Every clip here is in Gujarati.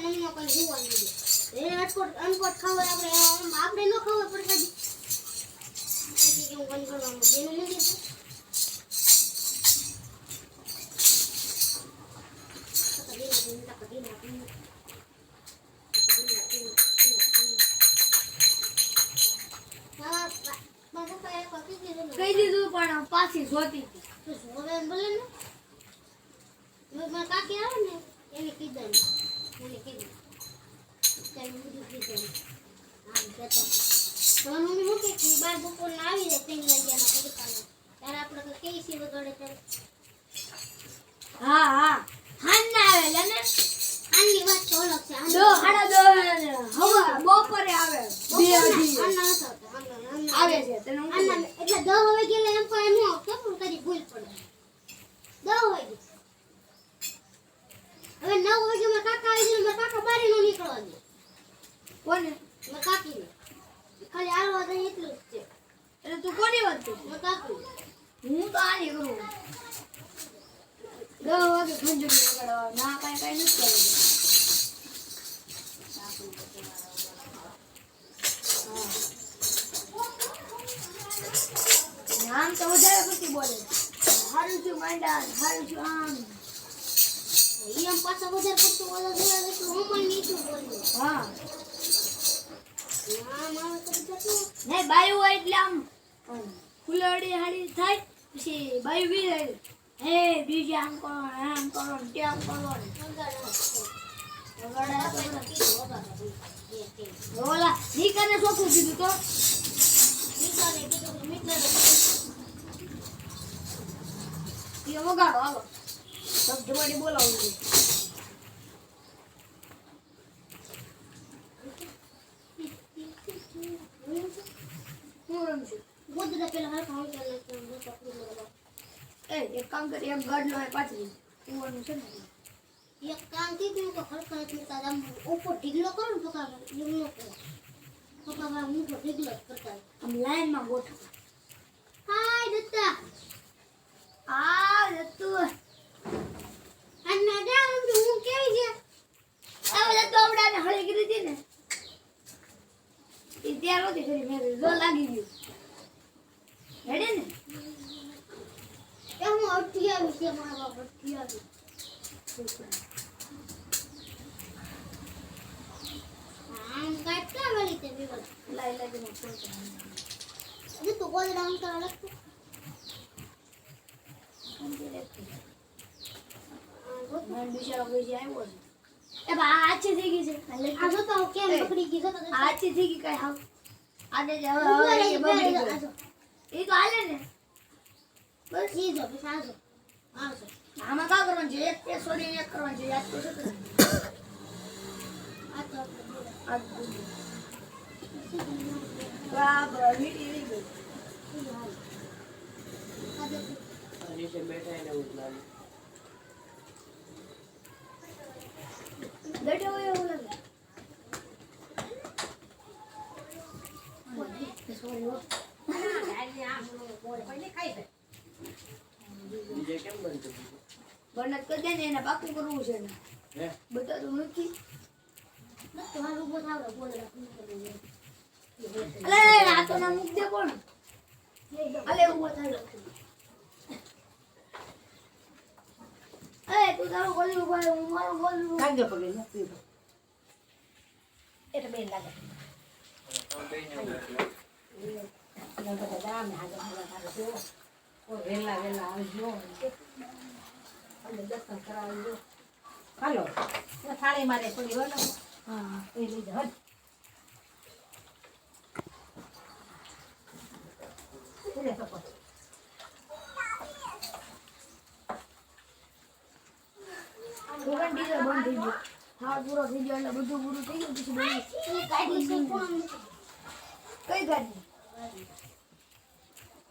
મમ્મીનો કોઈ હોવાનું નથી એ અનકોટ ખાવા આપણે ન ખાવા પ્રસાદી કે હું બંધ કરવાનું એનું નથી કઈ દીધું પણ પાછી જોતી તો જોવે બોલે ને મારા કાકી આવે ને એને કીધું મને કીધું ત્યારે બધું કીધું આમ કહેતો તો મમ્મી મૂકે કે બાર બપોરના આવી જાય 3 વાગ્યાના તડકામાં ત્યારે આપણે કેવી સી વગાડે ત્યારે હા હા હાન ના આવે ને આની વાત તો અલગ છે દો હાડા દો હવા બપોરે આવે બે અઢી આવે છે તને એટલે 10 વાગે એટલે એમ કોઈ ન આવતો પણ તારી ભૂલ પડે 10 વાગે હવે 9 વાગે મારા કાકા આવી ગયા મારા કાકા બારે નો નીકળવા દે કોને મારા કાકીને ખાલી આવવા દે એટલું જ છે એટલે તું કોની વાત કર મારા કાકી હું તો આની કરું 10 વાગે ખંજરી વગાડવા ના કાઈ નથી કરવું નામ તો વધારે પછી બોલે હારું છું માંડા હારું છું આમ એમ પાછા વધારે પડતું ઓલા જોયા તો હું પણ નીચું બોલ્યો હા ના મારે તો જતું ને બાયું હોય એટલે આમ ફૂલડી હાડી થાય પછી બાયું બી રહે હે બીજે આમ કરો ને તેમ કરો ઓલા નીકાને સોખું કીધું તો એ વગાડો હાલો શબ્દ વાળી બોલાવું છું હું રમશું ગોદડા પેલા હરખા હું ચાલે એક કામ કરી એક ગાડલો હે પાછળ કુવાનું છે ને એક કામ કીધું કે હરખા કરતા આમ ઉપર ઢીગલો કરો ને પકા એમ ન કરો પકા હું ઢીગલો જ કરતા આમ લાઈનમાં ગોઠવ હાય દત્તા આ જતું અને જા હું કેવી છે આ બધા તોબડાને હળી કરી હતી ને એ ત્યાં નહોતી કરી મેં જો લાગી ગયું હેડે ને એ હું અટકી આવી છે મારા બાપ અટકી આવી આમ કાટલા વાળી તે વિવર લાઈ લાગીને ફોન એ તો ગોદડા આમ કરા લખતો મને બિચારો કોઈ આવ્યો છે એ બા આછી થઈ ગઈ છે આ જો તો કેમ પકડી ગઈ જો તો આછી થઈ ગઈ કઈ હાવ આને જ હવે એ બગડી ગયું એ તો હાલે ને બસ એ જો બસ આજો આજો આમાં કા કરવાનું છે એક તે સોરી એક કરવાનું છે યાદ તો છે આ તો આ બરાબર મીઠી રહી ગઈ નીચે બેઠા એને ઉતલાવી બેઠો હોય એવું લાગે બીજે કેમ બંધ કરી બનત કરી દે ને એને પાકું કરવું છે ને હે બતાતું નથી તો હાલ ઉભો થાવ ગોદડા અલે આ તો ના મૂક દે કોણ અલે ઉભો થાય એ તું તારું ગોલી ઉભા રહે હું મારું ગોલી કાંગે પગે નથી એટલે બેન લાગે વેલા વેલા આવજો અને દર્શન કરાવજો હાલો થાળી મારે થોડી વનો હા એ લીધે હટ ઉડે સપોટ ભગવાન ડીઝલ બંધ થઈ ગયો હા પૂરો થઈ ગયો એટલે બધું પૂરું થઈ ગયું પછી બંધ એ ગાડી છે કોણ કઈ ગાડી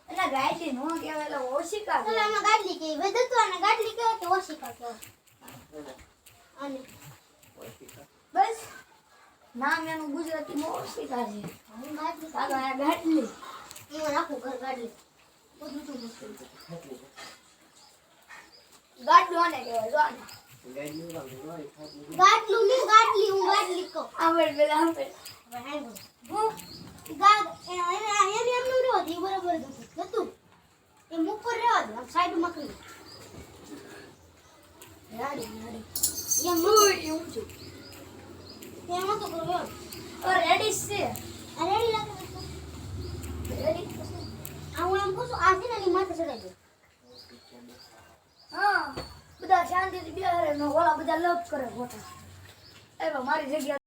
એટલે ગાડી નો કહેવાય એટલે ઓશિકા ચાલ આમાં ગાડલી કે વેદતો અને ગાડલી કે કે ઓશિકા કે અને બસ નામ એનું ગુજરાતીમાં ઓશિકા છે હું ગાડલી સાગા આ ગાડલી હું રાખું ઘર ગાડલી બધું તો મુશ્કેલ છે ગાડલો આને કહેવાય જો આને ગાડીનું કામ છે, હોય, ખાતું. ગાડલું નહીં, ગાડલી, હું ગાડલી કહું. આંબળ પેલા આંબળ. હવે હાંભળો. એને એમનું રહેવા દે, એ બરાબર જ હતું. એમ ઉપર રહેવા દે, આમ સાઈડમાં કરી દે. રાડી રાડી. એમ નહોતું. ઉઈ, એવું છે. એમ નહોતું કરવું એમ. રેડી છે. આ રેડી લાગે છે? રેડી. આ હું એમ કહું છું, આ છે ને એની માથે ચડાઈ દે. હા બધા શાંતિથી બેહારે ને ઓલા બધા લપ કરે ખોટા. એ મારી જગ્યા